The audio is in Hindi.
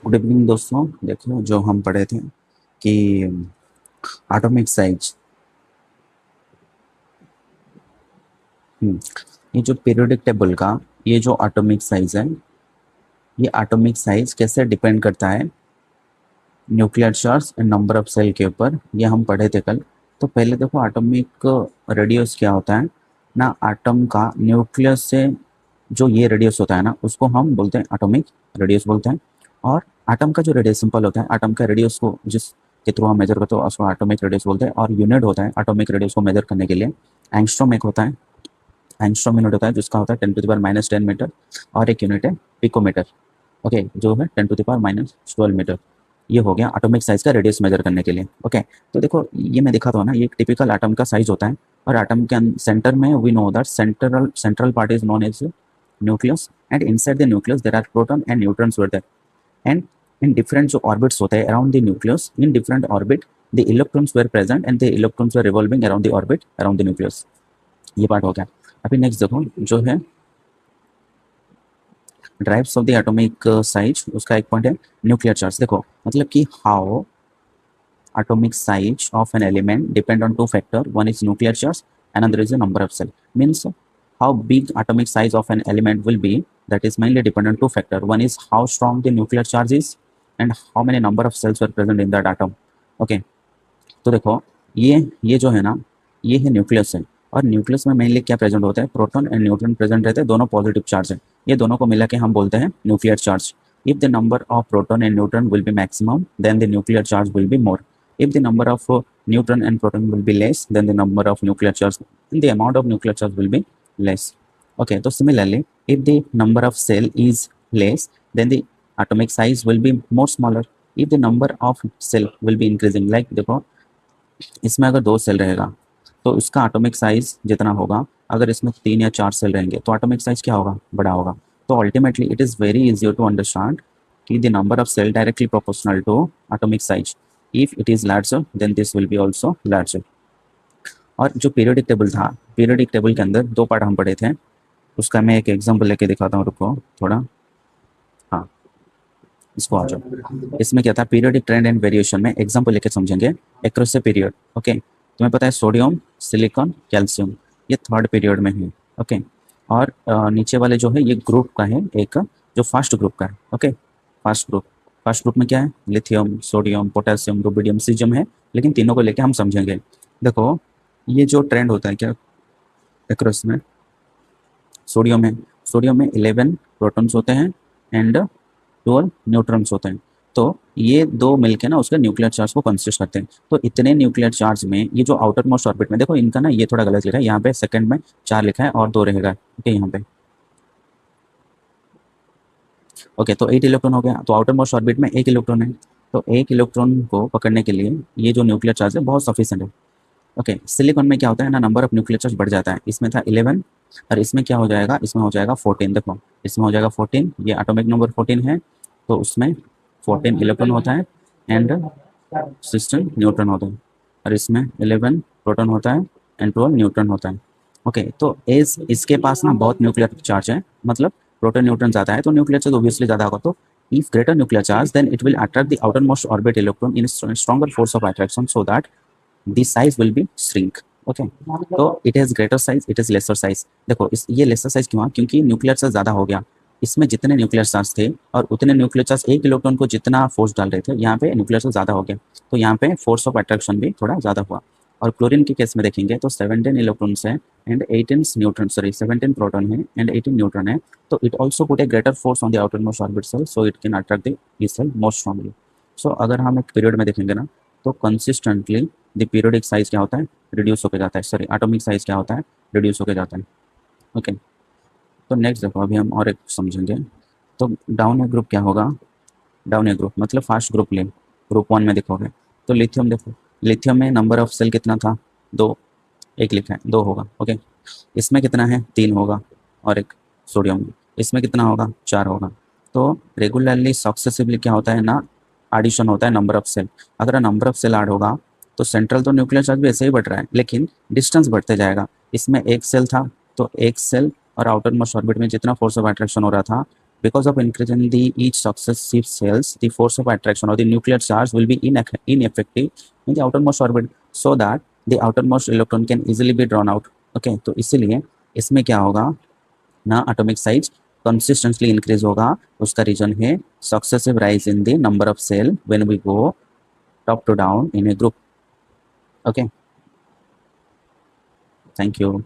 गुड इवनिंग दोस्तों। देखो जो हम पढ़े थे कि एटॉमिक साइज, ये जो पीरियोडिक टेबल का ये जो एटॉमिक साइज है, ये एटॉमिक साइज कैसे डिपेंड करता है nuclear charge and number of cell के ऊपर, ये हम पढ़े थे कल। तो पहले देखो एटॉमिक रेडियस क्या होता है ना। एटम का न्यूक्लियस से जो ये रेडियस होता है ना, उसको हम बोलते हैं एटॉमिक रेडियस बोलते हैं। और एटम का जो रेडियस सिंपल होता है, एटम का रेडियस को जिस के थ्रू हम मेजर करते हैं उसको एटॉमिक रेडियस बोलते हैं। और यूनिट होता है एटॉमिक रेडियस को मेजर करने के लिए एंगस्ट्रॉम एक होता है। एंगस्ट्रॉम यूनिट होता है जिसका होता है 10⁻⁻10 मीटर। और एक यूनिट है पिकोमीटर, ओके, जो है 10⁻12 मीटर। ये हो गया एटॉमिक साइज का रेडियस मेजर करने के लिए। ओके, तो देखो ये मैं दिखा था ना, ये एक टिपिकल एटम का साइज होता है। और एटम के सेंटर में we know that central part is known as nucleus, and inside the nucleus there are proton and neutrons were there. And in different जो ऑर्बिट्स होते हैं around the nucleus, in different orbit the electrons were present and the electrons were revolving around the orbit around the nucleus. ये पार्ट हो गया। अभी नेक्स्ट देखो जो है drives of the atomic size, उसका एक पॉइंट है न्यूक्लियर चार्ज। देखो मतलब कि how atomic size of an element depend on two factors. One is nuclear charge, another is the number of cell. Means how big atomic size of an element will be, that is mainly dependent on two factors. One is how strong the nuclear charge is and how many number of cells were present in that atom. Okay, तो देखो ये जो है ना, ये है न्यूक्लियस है। और न्यूक्लियस में मेनली क्या प्रेजेंट होता है, प्रोटॉन एंड न्यूट्रॉन प्रेजेंट रहते हैं, दोनों पॉजिटिव चार्ज है। ये दोनों को मिला के हम बोलते हैं nuclear charge. If the number of proton and neutron will be maximum then the nuclear charge will be more. If the number of neutron and proton will be less, then the number of nuclear charge, the amount of nuclear charge will be less. Okay, so similarly, if the number of cell is less, then the atomic size will be more smaller. If the number of cell will be increasing, like देखो इसमें अगर 2 सेल रहेगा तो इसका एटॉमिक साइज जितना होगा, अगर इसमें 3 या 4 सेल रहेंगे तो एटॉमिक साइज क्या होगा, बड़ा होगा। तो ultimately it is very easier to understand कि the number of cell directly proportional to atomic size. If it is larger then this will be also larger. और जो पीरियोडिक टेबल था, पीरियोडिक टेबल के अंदर 2 पार्ट हम पढ़े थे, उसका मैं एक एग्जाम्पल लेके दिखाता हूँ, रुको थोड़ा। हाँ, इसको आ जाओ। इसमें क्या था, पीरियोडिक ट्रेंड एंड वेरिएशन में एग्जाम्पल लेके समझेंगे एक्रॉस ए पीरियड। ओके, तुम्हें पता है सोडियम, सिलिकॉन, कैल्शियम, ये थर्ड पीरियड में है। ओके, और नीचे वाले जो है ये ग्रुप का है, एक जो फर्स्ट ग्रुप का है। ओके, फर्स्ट ग्रुप में क्या है, lithium, sodium, potassium, rubidium, caesium है। लेकिन तीनों को लेके हम समझेंगे। देखो ये जो ट्रेंड होता है क्या एक्रॉस में, सोडियम में 11 प्रोटॉन्स होते हैं एंड 12 न्यूट्रॉन्स होते हैं। तो ये दो मिलके ना उसके न्यूक्लियर चार्ज को कंसिस्ट करते हैं। तो इतने न्यूक्लियर चार्ज में ये जो आउटर मोस्ट ऑर्बिट में, देखो इनका ना ये थोड़ा गलत लिखा है, यहाँ पे सेकंड में 4 लिखा है और 2 रहेगा। ओके, यहाँ पे ओके, तो 8 इलेक्ट्रॉन हो गया। तो आउटर मोस्ट ऑर्बिट में 1 इलेक्ट्रॉन है, तो 1 इलेक्ट्रॉन को पकड़ने के लिए ये जो न्यूक्लियर चार्ज है बहुत सफिशिएंट है। ओके, सिलिकॉन में क्या होता है ना, नंबर ऑफ न्यूक्लियर चार्ज बढ़ जाता है। इसमें था 11 और इसमें क्या हो जाएगा, इसमें हो जाएगा 14। देखो इसमें हो जाएगा 14, ये एटॉमिक नंबर 14 है, तो उसमें 14 इलेक्ट्रॉन होता है एंड 16 न्यूट्रॉन होता है। और इसमें 11 प्रोटॉन होता है एंड 12 न्यूट्रॉन होता है। ओके, तो एज इसके पास ना बहुत न्यूक्लियर चार्ज है, मतलब प्रोटॉन न्यूट्रॉन ज़्यादा है, तो न्यूक्लियर चार्ज ऑब्वियसली ज़्यादा होगा। तो if greater nuclear charge then it will attract the outermost orbit electron in a stronger force of attraction so that the size will be shrink. Okay, तो it has greater size, it is lesser size. देखो इस ये लेसर साइज क्यों है, क्योंकि न्यूक्लियर चार्ज ज़्यादा हो गया। इसमें जितने न्यूक्लियर चार्ज थे और उतने न्यूक्लियर चार्ज एक इलेक्ट्रॉन को जितना फोर्स डाल रहे थे, यहाँ पे न्यूक्लियर चार्ज ज़्यादा हो गया, तो यहाँ पे फोर्स ऑफ अट्रैक्शन भी थोड़ा ज़्यादा हुआ। और क्लोरीन के केस में देखेंगे तो 17 इलेक्ट्रॉन्स है एंड 18 न्यूट्रॉन, सॉरी 17 प्रोटॉन है एंड 18 न्यूट्रॉन है। तो it also put a greater force on the outermost orbit cell, so it can attract the e cell more strongly. So अगर हम एक पीरियड में देखेंगे ना, तो कंसिस्टेंटली द पीरियोडिक साइज क्या होता है, रिड्यूस होकर जाता है, सॉरी एटॉमिक साइज क्या होता है, रिड्यूस होकर जाता है। ओके, तो नेक्स्ट देखो अभी हम और एक समझेंगे। तो डाउन ए ग्रुप क्या होगा, डाउन ए ग्रुप मतलब फास्ट ग्रुप ले, ग्रुप 1 में देखोगे तो लिथियम, देखो लिथियम में नंबर ऑफ सेल कितना था, 2, एक लिखा है 2 होगा। ओके, इसमें कितना है, 3 होगा। और एक सोडियम में, इसमें कितना होगा, 4 होगा। तो रेगुलरली सक्सेसिवली क्या होता है ना, एडिशन होता है नंबर ऑफ सेल। अगर नंबर ऑफ सेल ऐड होगा तो सेंट्रल तो न्यूक्लियर चार्ज भी ऐसे ही बढ़ रहा है, लेकिन डिस्टेंस बढ़ते जाएगा। इसमें एक सेल था, तो एक सेल और आउटर मोस्ट ऑर्बिट में जितना फोर्स ऑफ अट्रैक्शन हो रहा था Because of increase in the each successive cells, the force of attraction or the nuclear charge will be ineffective in the outermost orbit, so that the outermost electron can easily be drawn out. Okay, तो इसीलिए इसमें क्या होगा ना, एटॉमिक साइज कंसिस्टेंटली इंक्रीज होगा. उसका रीजन है successive rise in the number of cell when we go top to down in a group. Okay, thank you.